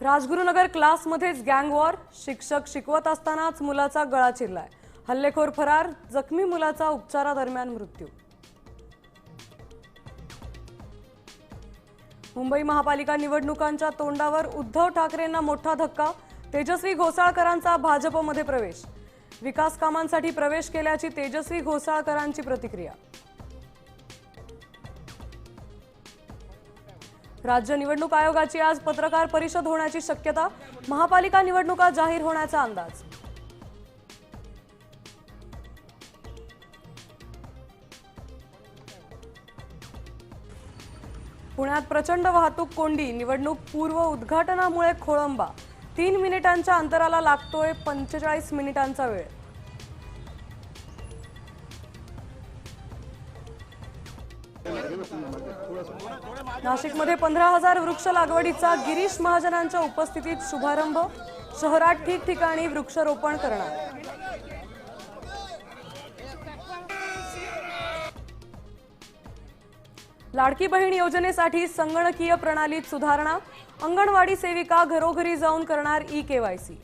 राजगुरुनगर क्लासमध्येच गँग वॉर, शिक्षक शिकवत असतानाच मुलाचा गळा चिरलाय। हल्लेखोर फरार, जखमी मुलाचा उपचारादरम्यान मृत्यू। मुंबई महापालिका निवडणुकांच्या तोंडावर उद्धव ठाकरेंना मोठा धक्का, तेजस्वी घोसाळकरांचा भाजपमध्ये प्रवेश। विकास कामांसाठी प्रवेश केल्याची तेजस्वी घोसाळकरांची प्रतिक्रिया। राज्य निवडणूक आयोगाची आज पत्रकार परिषद होण्याची शक्यता, महापालिका निवडणुका जाहीर होण्याचा अंदाज। पुण्यात प्रचंड वाहतूक कोंडी, निवडणूक पूर्व उद्घाटनामुळे खोळंबा। 3 मिनिटांच्या अंतराला लागतोय 45 मिनिटांचा वेळ। नाशिकमध्ये 15,000 वृक्ष लागवडीचा गिरीश महाजनांच्या उपस्थितीत शुभारंभ, शहरात ठिकठिकाणी वृक्षारोपण करणार। लाडकी बहीण योजनेसाठी संगणकीय प्रणालीत सुधारणा, अंगणवाडी सेविका घरोघरी जाऊन करणार ई-केवायसी।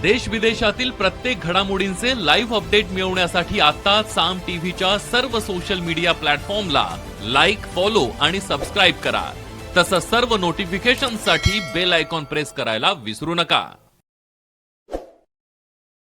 देश विदेशातील प्रत्येक घडामोडींचे लाईव्ह अपडेट मिळवण्यासाठी आता साम टीव्हीच्या सर्व सोशल मीडिया प्लॅटफॉर्मला लाईक, फॉलो आणि सबस्क्राईब करा। तसंच सर्व नोटिफिकेशनसाठी बेल आयकॉन प्रेस करायला विसरू नका।